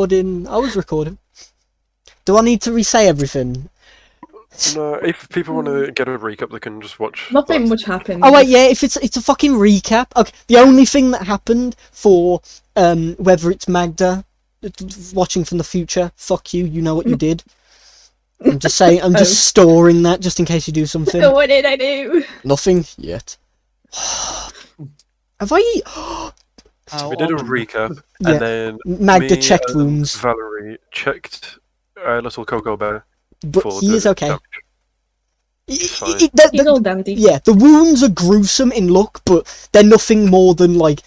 I was recording. Do I need to re-say everything? No, if people want to get a recap, they can just watch. Nothing much happened. Oh wait, yeah. If it's a fucking recap. Okay, the only thing that happened for whether it's Magda watching from the future, fuck you. You know what you did. I'm just saying. I'm just storing that just in case you do something. What did I do? Nothing yet. Have I? We did a recap, Yeah. and then Magda me checked and wounds, Valerie checked little Cocoa Bear. but for he the is okay. damage. Fine. He's all dandy. Yeah, the wounds are gruesome in look, but they're nothing more than like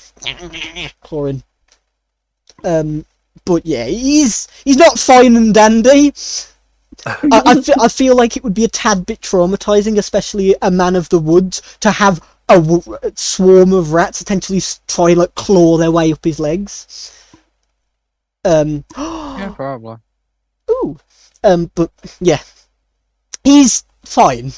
chlorine. But yeah, he's not fine and dandy. I feel like it would be a tad bit traumatizing, especially a man of the woods, to have a swarm of rats essentially try like claw their way up his legs. Yeah, probably. Ooh. But yeah, he's fine.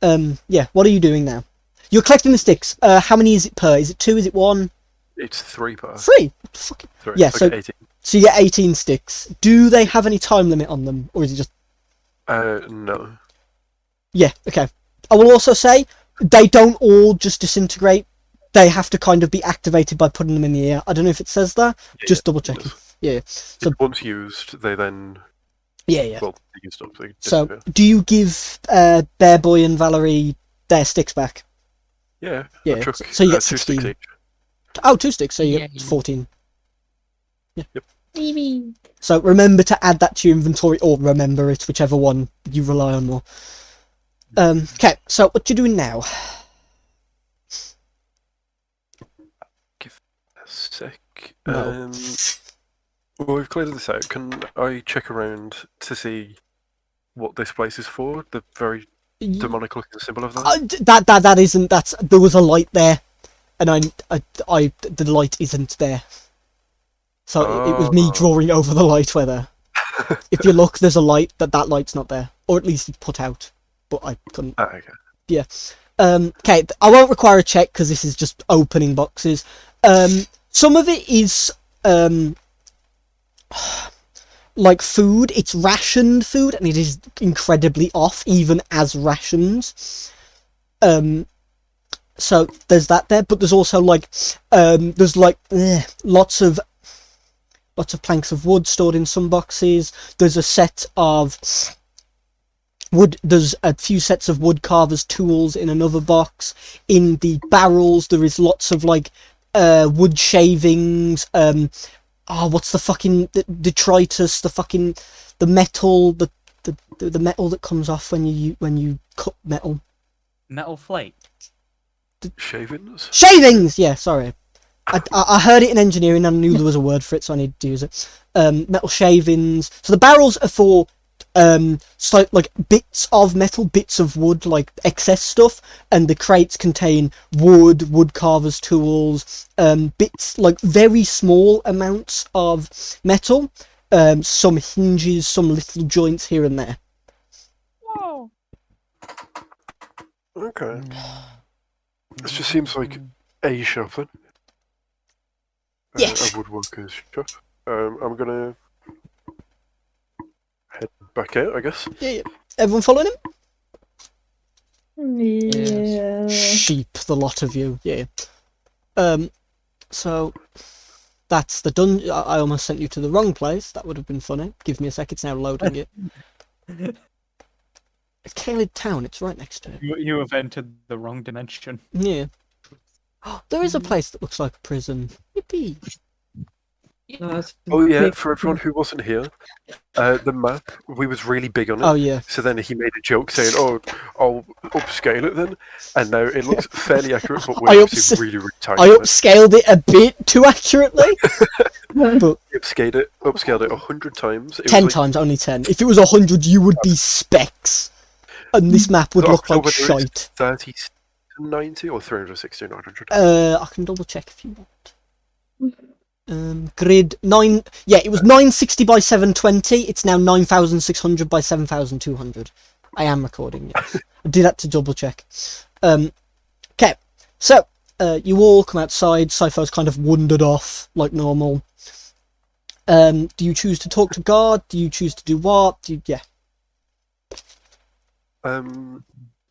Yeah. What are you doing now? You're collecting the sticks. How many is it per? Is it 2? Is it 1? It's 3 per. 3. Fucking... 3. Yeah. It's So like 18. So you get 18 sticks. Do they have any time limit on them, or is it just? No. Yeah. Okay. I will also say they don't all just disintegrate. They have to kind of be activated by putting them in the air. I don't know if it says that. Just double checking. Yeah. So once used, they then. Yeah. Well, they used up. They So disappear. do you give Bear Boy and Valerie their sticks back? Yeah. Yeah. I took, So you get 2 16. sticks each. Oh, 2 sticks. So you get Yay. 14. Yeah. Yep. Maybe. So remember to add that to your inventory, or remember it, whichever one you rely on more. Okay, so what you doing now? Give a sec. No. Well, we've cleared this out. Can I check around to see what this place is for? The very demonic looking symbol of that? That isn't. There was a light there, and the light isn't there. So it was me drawing over the light. Whether if you look, there's a light. That light's not there, or at least it's put out. But I couldn't. Okay. Yeah. Okay, I won't require a check because this is just opening boxes. Some of it is like food. It's rationed food, and it is incredibly off, even as rations. So there's that there, but there's also like lots of planks of wood stored in some boxes. There's a set of wood. There's a few sets of wood carver's tools in another box. In the barrels, there is lots of like wood shavings. What's the fucking detritus? The metal. The metal that comes off when you cut metal. Metal flake. Shavings? Shavings. Yeah, sorry. I heard it in engineering and I knew there was a word for it, so I needed to use it. Metal shavings. So the barrels are for like bits of metal, bits of wood, like excess stuff, and the crates contain wood carver's tools, bits like very small amounts of metal, some hinges, some little joints here and there. Whoa. Okay. This just seems like a shop then. Yes. A woodworker's shop. I'm gonna head back out, I guess. Yeah. Everyone following him? Yeah. Sheep, the lot of you. Yeah. So that's the dungeon. I almost sent you to the wrong place. That would have been funny. Give me a sec. It's now loading it. It's Caled Town. It's right next to it. You have entered the wrong dimension. Yeah. Oh, there is a place that looks like a prison. Yippee. Oh yeah, for everyone who wasn't here, the map, we was really big on it. Oh yeah. So then he made a joke saying, "Oh, I'll upscale it then," and now it looks fairly accurate, but we're obviously really, really tiny. I upscaled it a bit too accurately. But He upscaled it 100 times. It 10 was like, times, only 10. If it was 100, you would be specs. And this map would look like whether it's shite. 30 to 90 or 360 to 900. I can double check if you want. Grid 9. Yeah, it was 960 by 720. It's now 9600 by 7200. I am recording. Yes. I did that to double check. Okay, so you all come outside. Cypher's kind of wandered off like normal. Do you choose to talk to God? Do you choose to do what? Yeah.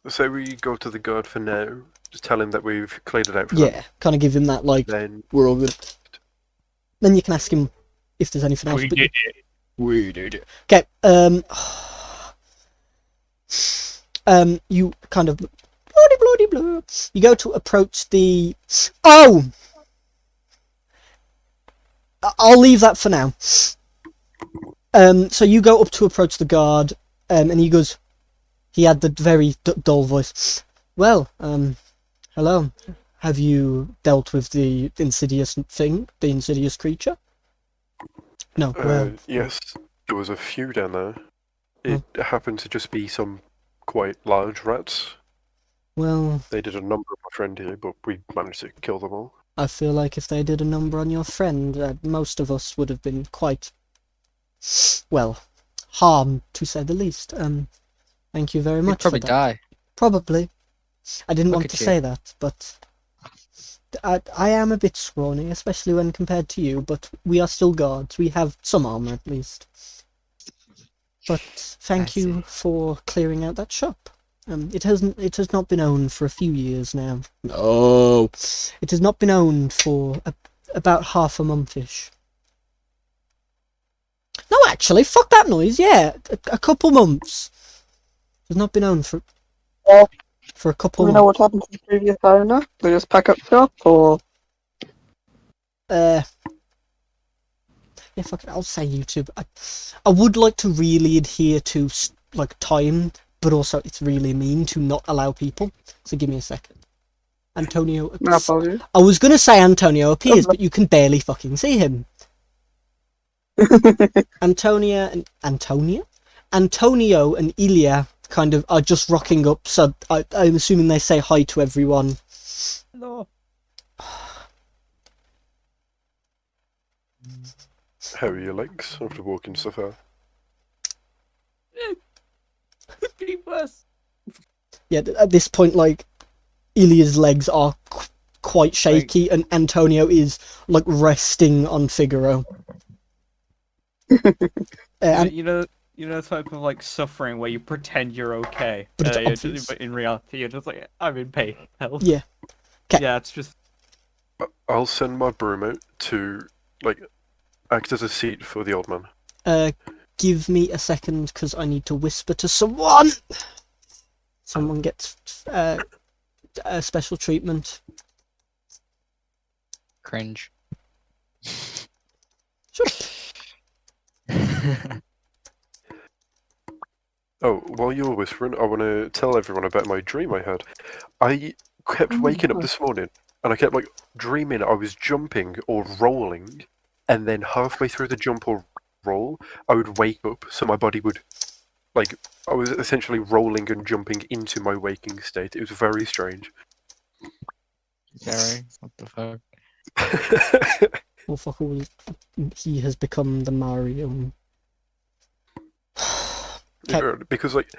So we go to the guard for now. Just tell him that we've cleared it out for them. Yeah, kind of give him that, like, Then we're all good. Then you can ask him if there's anything else. We but did it. We did it. Okay, you kind of... Bloody blah. You go to approach the... Oh! I'll leave that for now. So you go up to approach the guard, and he goes... He had the very dull voice. Well, hello. Have you dealt with the insidious thing? The insidious creature? No, well... yes, there was a few down there. It happened to just be some quite large rats. Well... They did a number on my friend here, but we managed to kill them all. I feel like if they did a number on your friend, most of us would have been quite... well, harmed, to say the least. Thank you very much You'd probably for that. die. Probably. I didn't Look want at to you. say that, but... I am a bit scrawny, especially when compared to you, but we are still guards. We have some armour, at least. But thank I you for clearing out that shop. It has not been owned for a few years now. No, it has not been owned for about half a month-ish. No, actually, fuck that noise. Yeah, a couple months. It has not been owned for Well, a couple do we months. know what happened to the previous owner? They just pack up shop, or Yeah, fuck it, I'll say YouTube. I would like to really adhere to like time, but also it's really mean to not allow people. So give me a second. Antonio. no apologies. I was gonna say Antonio appears, but you can barely fucking see him. Antonio and Ilya kind of are just rocking up. So I'm assuming they say hi to everyone. No. How are your legs after walking so far? Could be worse. Yeah, at this point, like, Ilya's legs are quite shaky, and Antonio is, like, resting on Figaro. And You know the type of like suffering where you pretend you're okay, But it's you're obvious. but in reality you're just like, I'm in pain. Help. Yeah. 'Kay. Yeah, it's just I'll send my broom out to, like, act as a seat for the old man. give me a second, because I need to whisper to someone! Someone gets a special treatment. Cringe. Shut up. Oh, while you're whispering, I want to tell everyone about my dream I had. I kept waking up this morning, and I kept, like, dreaming I was jumping or rolling, and then halfway through the jump or roll, I would wake up, so my body would, like, I was essentially rolling and jumping into my waking state. It was very strange. Very. What the fuck? Oh, fuck all. He has become the Mario. Okay. Because, like,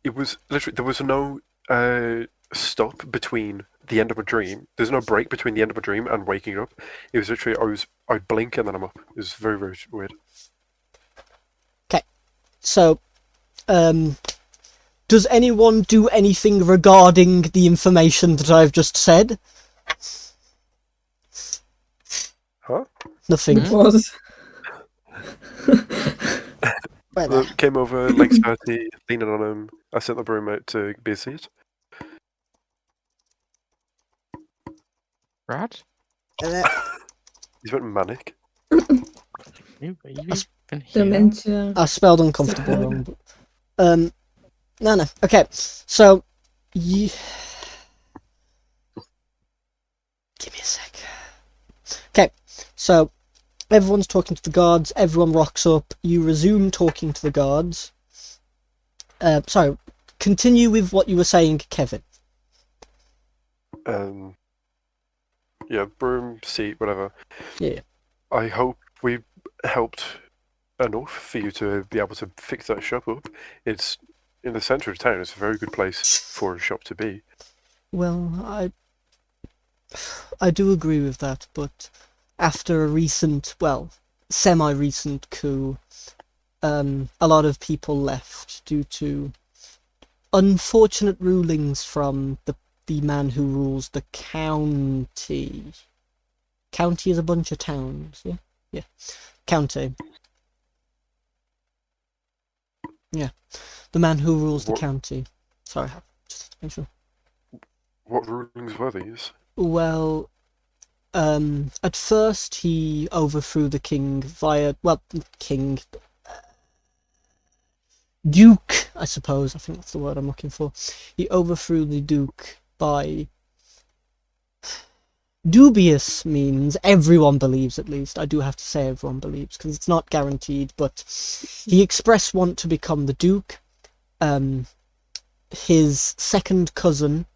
it was literally, there was no stop between the end of a dream. There's no break between the end of a dream and waking up. It was literally, I'd blink and then I'm up. It was very, very weird. So, does anyone do anything regarding the information that I've just said? Huh? Nothing. Hmm? Was. Where the- Came over, legs dirty, leaning on him. I sent the broom out to be a seat. Rat? He's went manic. You've been here? Dementia. I spelled uncomfortable wrong, but... No. Okay, so... Give me a sec. Okay, so... Everyone's talking to the guards, everyone rocks up, you resume talking to the guards. Sorry, continue with what you were saying, Kevin. Yeah, broom, seat, whatever. Yeah. I hope we helped enough for you to be able to fix that shop up. It's in the centre of town. It's a very good place for a shop to be. Well, I do agree with that, but after a recent, well, semi-recent coup. A lot of people left due to unfortunate rulings from the man who rules the county. County is a bunch of towns, yeah? Yeah. County. Yeah. The man who rules the What- county. Sorry, just to make sure. What rulings were these? Well, at first he overthrew the king via, well, king, Duke, I suppose, I think that's the word I'm looking for. He overthrew the Duke by dubious means. Everyone believes, at least. I do have to say everyone believes, because it's not guaranteed, but he expressed want to become the Duke. His second cousin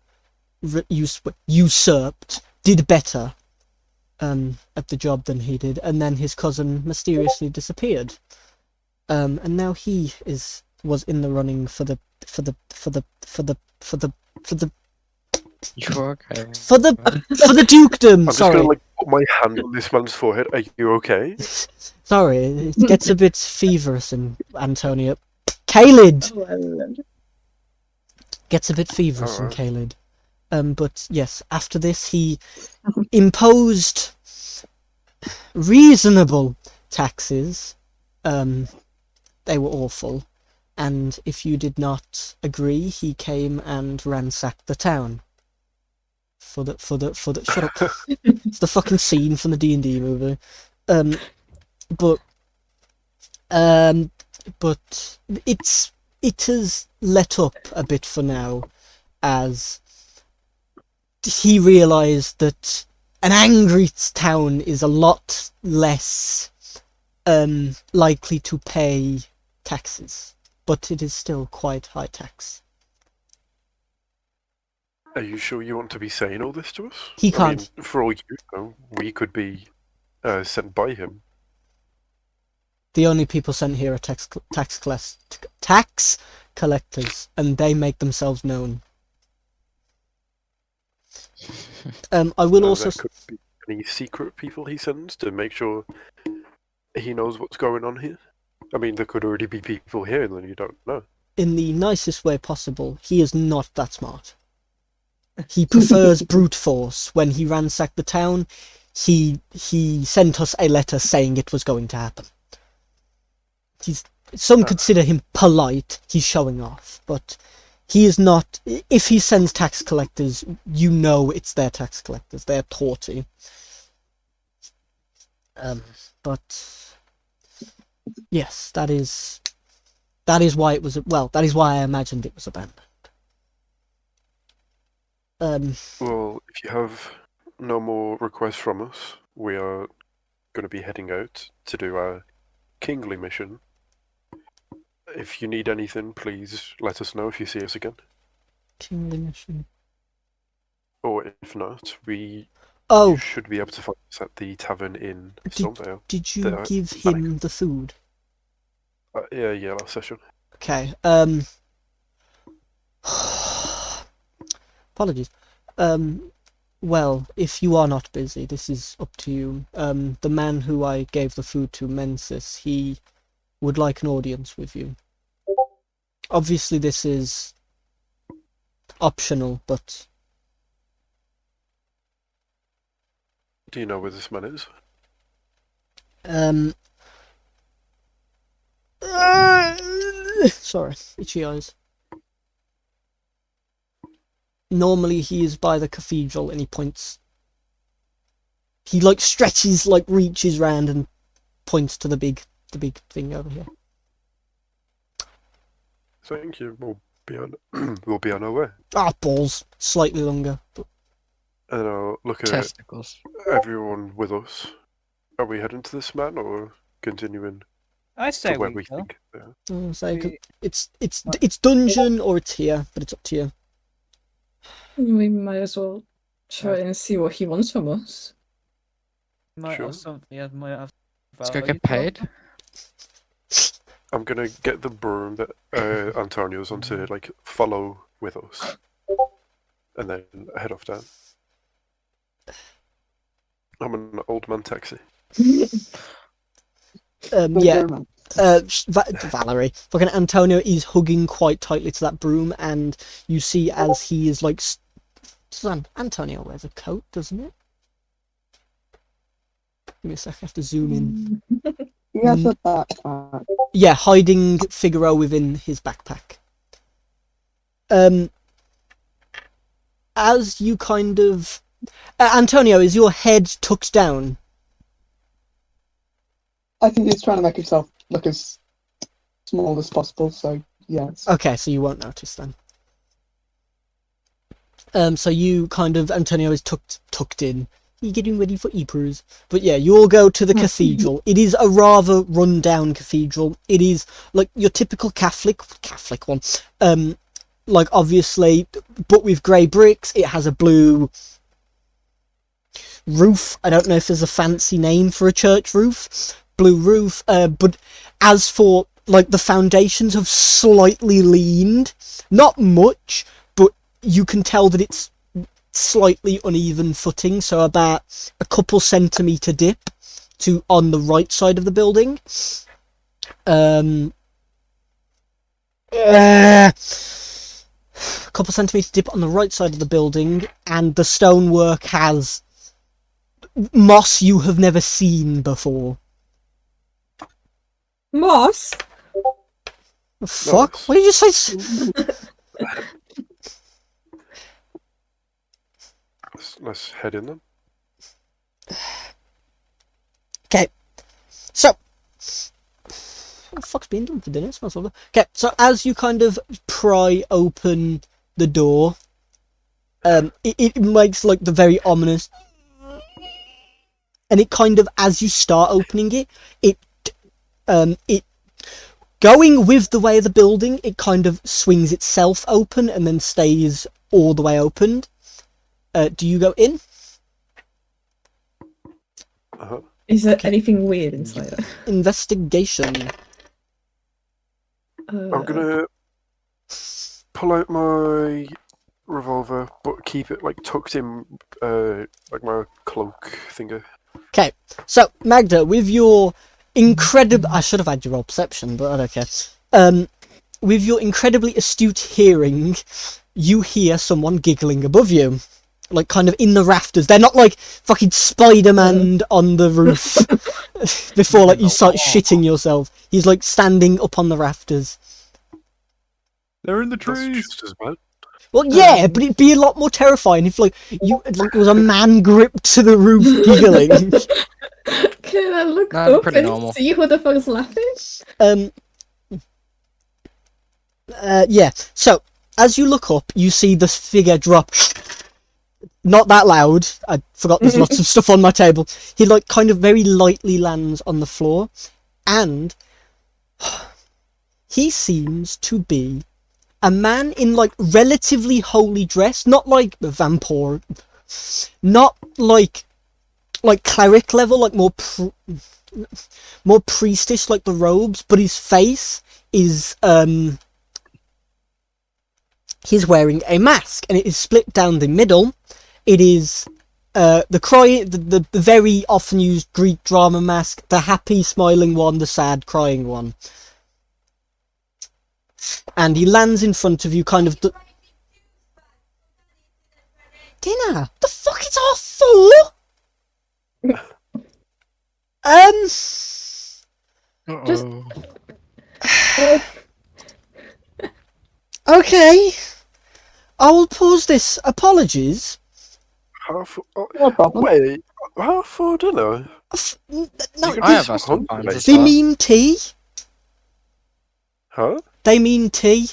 usurped, did better at the job than he did, and then his cousin mysteriously disappeared. And now he was in the running for the You okay? dukedom. I'm just Sorry, gonna like put my hand on this man's forehead. Are you okay? sorry, it gets a bit feverish in Antonia. Kaled Well, gets a bit feverish in Alright. Kaled. But yes, after this he imposed reasonable taxes. They were awful, and if you did not agree, he came and ransacked the town. For the shut up. It's the fucking scene from the D&D movie. But it has let up a bit for now, as he realised that an angry town is a lot less likely to pay taxes, but it is still quite high tax. Are you sure you want to be saying all this to us? He I can't. mean, for all you know, we could be sent by him. The only people sent here are tax collectors, and they make themselves known. I will also. There could be any secret people he sends to make sure he knows what's going on here. I mean, there could already be people here that you don't know. In the nicest way possible, he is not that smart. He prefers brute force. When he ransacked the town, he sent us a letter saying it was going to happen. Some consider him polite. He's showing off, but he is not. If he sends tax collectors, you know it's their tax collectors. They're haughty. But yes, that is why it was. Well, that is why I imagined it was abandoned. Well, if you have no more requests from us, we are going to be heading out to do our kingly mission. If you need anything, please let us know if you see us again. Kingly mission. Or if not, you Oh, should be able to find us at the tavern in Stormdale. did you the- give him the food? Yeah, last session. Okay. Apologies. Well, if you are not busy, this is up to you. The man who I gave the food to, Mensis, he would like an audience with you. Obviously, this is optional, but Do you know where this man is? Sorry, itchy eyes. Normally he is by the cathedral and he points. He like stretches, like reaches round and points to the big thing over here. Thank you. We'll be on. We'll be on our way. Ah, balls. Slightly longer. But And I'll look at Testicles. everyone with us. Are we heading to this man or continuing I to say where we we go. think? Yeah. I'll say, 'cause it's dungeon or it's here, but it's up to you. we might as well try and see what he wants from us. Might Sure. have something. Yeah, might have. Let's go value get to paid. offer. I'm gonna get the broom that Antonio's on to like follow with us, and then head off down. I'm an old man taxi. Yeah. Valerie, fucking Antonio is hugging quite tightly to that broom, and you see as he is like, Antonio wears a coat, doesn't it? Give me a sec, I have to zoom in. He has a backpack. Yeah, hiding Figaro within his backpack. As you kind of, Antonio, is your head tucked down? I think he's trying to make himself look as small as possible, so yes. Okay, so you won't notice then. So you kind of, Antonio is tucked in. You're getting ready for Ypres. But yeah, you all go to the cathedral. It is a rather run-down cathedral. It is like your typical Catholic one. Like obviously, but with grey bricks. It has a blue roof. I don't know if there's a fancy name for a church roof. Blue roof. But as for like the foundations have slightly leaned, not much, but you can tell that it's slightly uneven footing, so about a couple centimetre dip to on the right side of the building. A couple centimetre dip on the right side of the building, and the stonework has moss you have never seen before. Moss? Fuck? Nice. What did you say? Let's head in then. Okay, so what the fuck's being done for dinner? Smells lovely. Okay, so as you kind of pry open the door, it makes like the very ominous, and it kind of, as you start opening it going with the way of the building, it kind of swings itself open and then stays all the way opened. Do you go in? Uh-huh. Is there anything weird inside it? Investigation. I'm gonna pull out my revolver, but keep it like tucked in, like my cloak thingy. Okay, so Magda, with your incredible, I should have had your roll perception, but I don't care. With your incredibly astute hearing, you hear someone giggling above you, like kind of in the rafters. They're not like fucking Spider-Man on the roof before like you start shitting yourself. He's like standing up on the rafters. They're in the That's trees. just as bad. Well, yeah, but it'd be a lot more terrifying if like there was a man gripped to the roof giggling. Can I look Nah, up pretty and normal. see who the fuck's laughing? Yeah. So as you look up, you see this figure drop. Not that loud. I forgot there's lots of stuff on my table. He like kind of very lightly lands on the floor, and he seems to be a man in like relatively holy dress, not like the vampire, not like cleric level, like more priestish, like the robes, but his face is he's wearing a mask, and it is split down the middle. It is the very often used Greek drama mask, the happy smiling one, the sad crying one. And he lands in front of you, kind of. Dinner? The fuck is our for? Okay. I will pause this. Apologies. No problem. Wait, how for dinner? No, You I have some asked some hungry, time mate. to they start. mean tea. Huh? They mean tea.